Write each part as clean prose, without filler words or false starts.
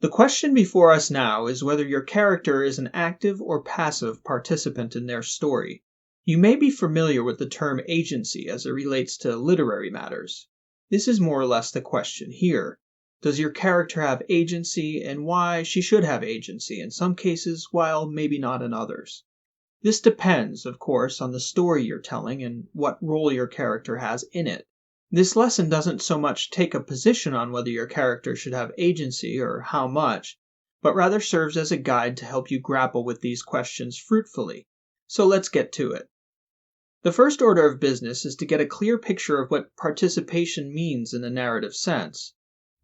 The question before us now is whether your character is an active or passive participant in their story. You may be familiar with the term agency as it relates to literary matters. This is more or less the question here. Does your character have agency, and why she should have agency in some cases while maybe not in others? This depends, of course, on the story you're telling and what role your character has in it. This lesson doesn't so much take a position on whether your character should have agency or how much, but rather serves as a guide to help you grapple with these questions fruitfully. So let's get to it. The first order of business is to get a clear picture of what participation means in a narrative sense.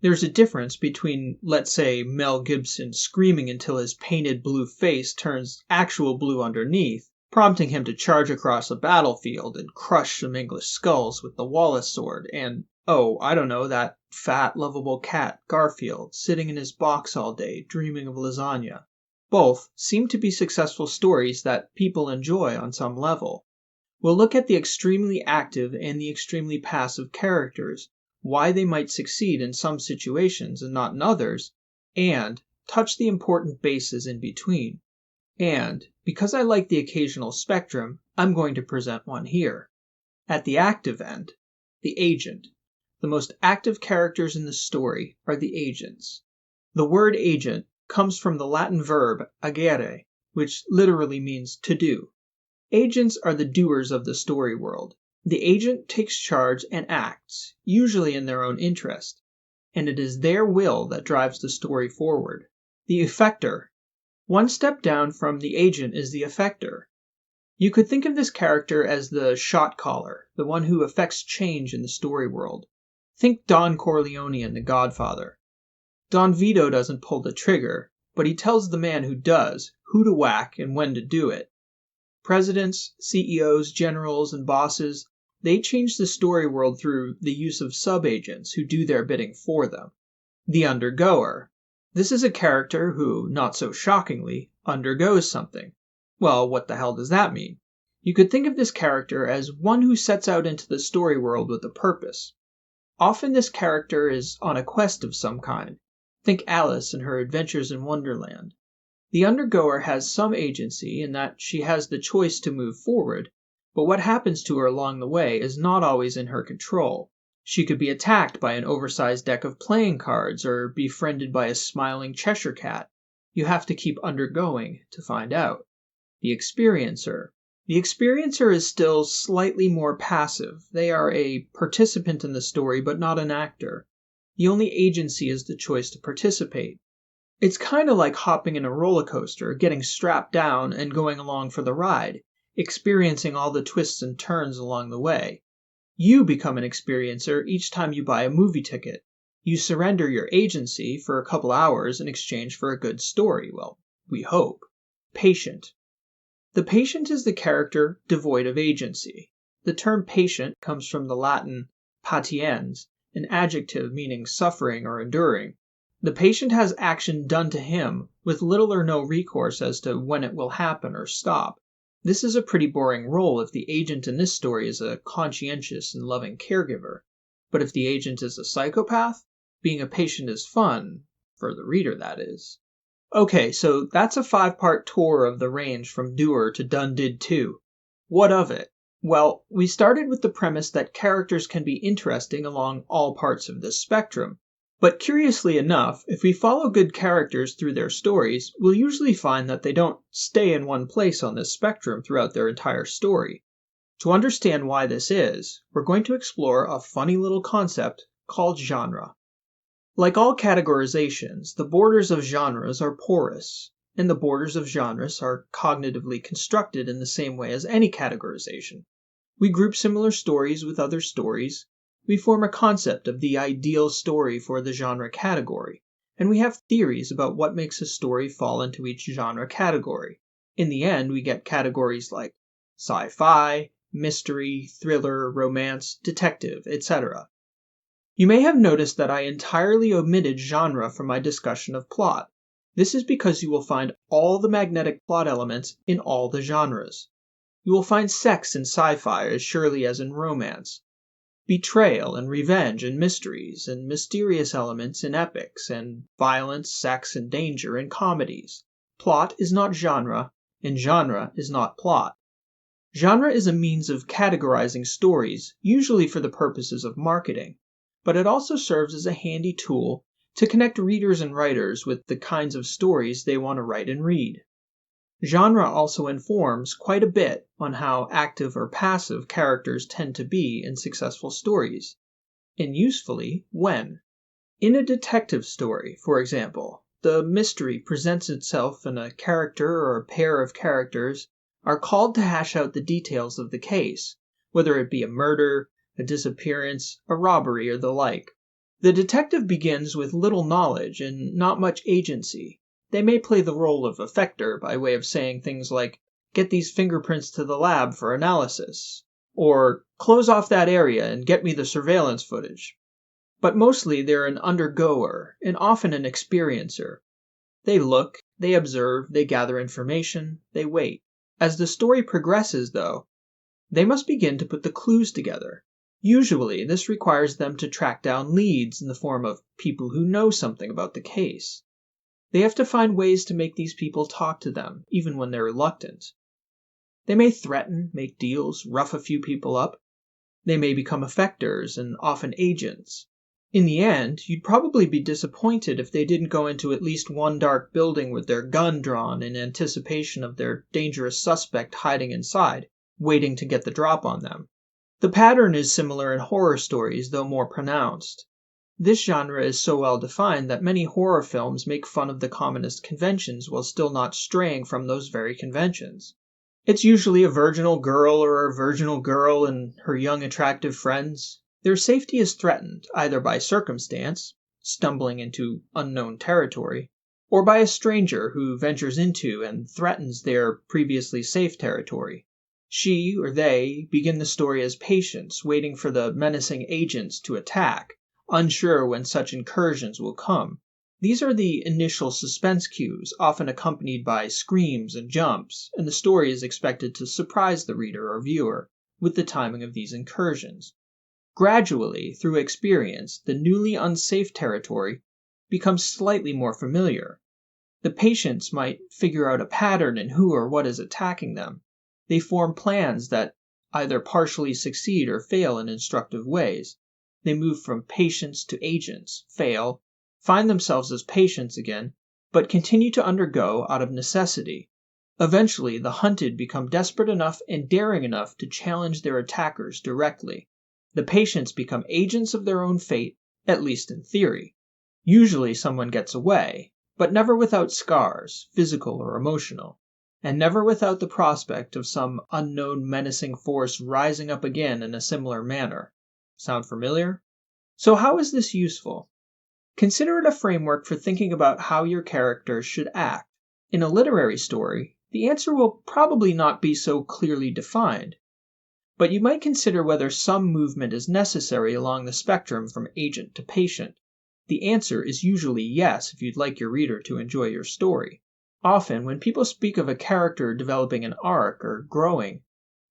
There's a difference between, let's say, Mel Gibson screaming until his painted blue face turns actual blue underneath, prompting him to charge across a battlefield and crush some English skulls with the Wallace sword, and, oh, I don't know, that fat, lovable cat, Garfield, sitting in his box all day, dreaming of lasagna. Both seem to be successful stories that people enjoy on some level. We'll look at the extremely active and the extremely passive characters, why they might succeed in some situations and not in others, and touch the important bases in between. And, because I like the occasional spectrum, I'm going to present one here. At the active end, the agent. The most active characters in the story are the agents. The word agent comes from the Latin verb agere, which literally means to do. Agents are the doers of the story world. The agent takes charge and acts, usually in their own interest, and it is their will that drives the story forward. The effector. One step down from the agent is the effector. You could think of this character as the shot caller, the one who effects change in the story world. Think Don Corleone in The Godfather. Don Vito doesn't pull the trigger, but he tells the man who does who to whack and when to do it. Presidents, CEOs, generals, and bosses, they change the story world through the use of sub-agents who do their bidding for them. The undergoer. This is a character who, not so shockingly, undergoes something. Well, what the hell does that mean? You could think of this character as one who sets out into the story world with a purpose. Often this character is on a quest of some kind. Think Alice and her adventures in Wonderland. The undergoer has some agency in that she has the choice to move forward, but what happens to her along the way is not always in her control. She could be attacked by an oversized deck of playing cards or befriended by a smiling Cheshire cat. You have to keep undergoing to find out. The experiencer. The experiencer is still slightly more passive. They are a participant in the story but not an actor. The only agency is the choice to participate. It's kind of like hopping in a roller coaster, getting strapped down and going along for the ride, experiencing all the twists and turns along the way. You become an experiencer each time you buy a movie ticket. You surrender your agency for a couple hours in exchange for a good story, well, we hope. Patient. The patient is the character devoid of agency. The term patient comes from the Latin patiens, an adjective meaning suffering or enduring. The patient has action done to him with little or no recourse as to when it will happen or stop. This is a pretty boring role if the agent in this story is a conscientious and loving caregiver. But if the agent is a psychopath, being a patient is fun, for the reader that is. Okay, so that's a 5-part tour of the range from doer to done did to. What of it? Well, we started with the premise that characters can be interesting along all parts of this spectrum. But curiously enough, if we follow good characters through their stories, we'll usually find that they don't stay in one place on this spectrum throughout their entire story. To understand why this is, we're going to explore a funny little concept called genre. Like all categorizations, the borders of genres are porous, and the borders of genres are cognitively constructed in the same way as any categorization. We group similar stories with other stories. We form a concept of the ideal story for the genre category, and we have theories about what makes a story fall into each genre category. In the end, we get categories like sci-fi, mystery, thriller, romance, detective, etc. You may have noticed that I entirely omitted genre from my discussion of plot. This is because you will find all the magnetic plot elements in all the genres. You will find sex in sci-fi as surely as in romance. betrayal and revenge in mysteries, and mysterious elements in epics, and violence, sex, and danger in comedies. Plot is not genre, and genre is not plot. Genre is a means of categorizing stories, usually for the purposes of marketing, but it also serves as a handy tool to connect readers and writers with the kinds of stories they want to write and read. Genre also informs quite a bit on how active or passive characters tend to be in successful stories, and usefully, when. In a detective story, for example, the mystery presents itself and a character or a pair of characters are called to hash out the details of the case, whether it be a murder, a disappearance, a robbery, or the like. The detective begins with little knowledge and not much agency. They may play the role of effector by way of saying things like, "Get these fingerprints to the lab for analysis," or "Close off that area and get me the surveillance footage." But mostly they're an undergoer and often an experiencer. They look, they observe, they gather information, they wait. As the story progresses, though, they must begin to put the clues together. Usually, this requires them to track down leads in the form of people who know something about the case. They have to find ways to make these people talk to them, even when they're reluctant. They may threaten, make deals, rough a few people up. They may become effectors and often agents. In the end, you'd probably be disappointed if they didn't go into at least one dark building with their gun drawn in anticipation of their dangerous suspect hiding inside, waiting to get the drop on them. The pattern is similar in horror stories, though more pronounced. This genre is so well defined that many horror films make fun of the commonest conventions while still not straying from those very conventions. It's usually a virginal girl or a virginal girl and her young attractive friends. Their safety is threatened either by circumstance, stumbling into unknown territory, or by a stranger who ventures into and threatens their previously safe territory. She or they begin the story as patients waiting for the menacing agents to attack, unsure when such incursions will come. These are the initial suspense cues, often accompanied by screams and jumps, and the story is expected to surprise the reader or viewer with the timing of these incursions. Gradually, through experience, the newly unsafe territory becomes slightly more familiar. The patients might figure out a pattern in who or what is attacking them. They form plans that either partially succeed or fail in instructive ways. They move from patients to agents, fail, find themselves as patients again, but continue to undergo out of necessity. Eventually, the hunted become desperate enough and daring enough to challenge their attackers directly. The patients become agents of their own fate, at least in theory. Usually someone gets away, but never without scars, physical or emotional, and never without the prospect of some unknown menacing force rising up again in a similar manner. Sound familiar? So how is this useful? Consider it a framework for thinking about how your characters should act. In a literary story, the answer will probably not be so clearly defined, but you might consider whether some movement is necessary along the spectrum from agent to patient. The answer is usually yes if you'd like your reader to enjoy your story. Often, when people speak of a character developing an arc or growing,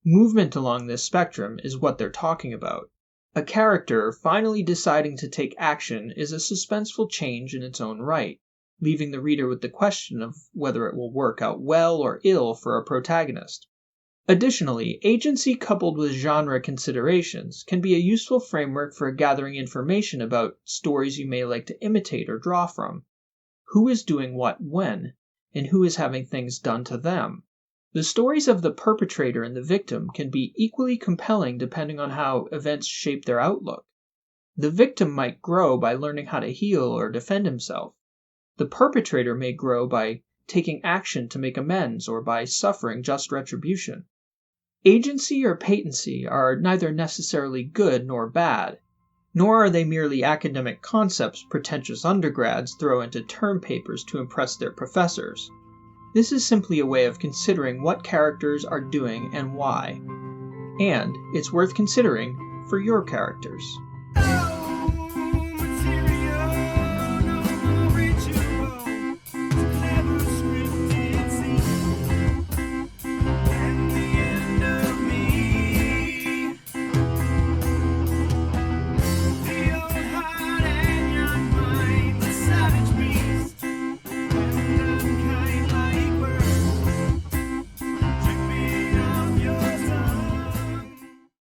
movement along this spectrum is what they're talking about. A character finally deciding to take action is a suspenseful change in its own right, leaving the reader with the question of whether it will work out well or ill for a protagonist. Additionally, agency coupled with genre considerations can be a useful framework for gathering information about stories you may like to imitate or draw from. Who is doing what when, and who is having things done to them? The stories of the perpetrator and the victim can be equally compelling depending on how events shape their outlook. The victim might grow by learning how to heal or defend himself. The perpetrator may grow by taking action to make amends or by suffering just retribution. Agency or patency are neither necessarily good nor bad, nor are they merely academic concepts pretentious undergrads throw into term papers to impress their professors. This is simply a way of considering what characters are doing and why. And it's worth considering for your characters.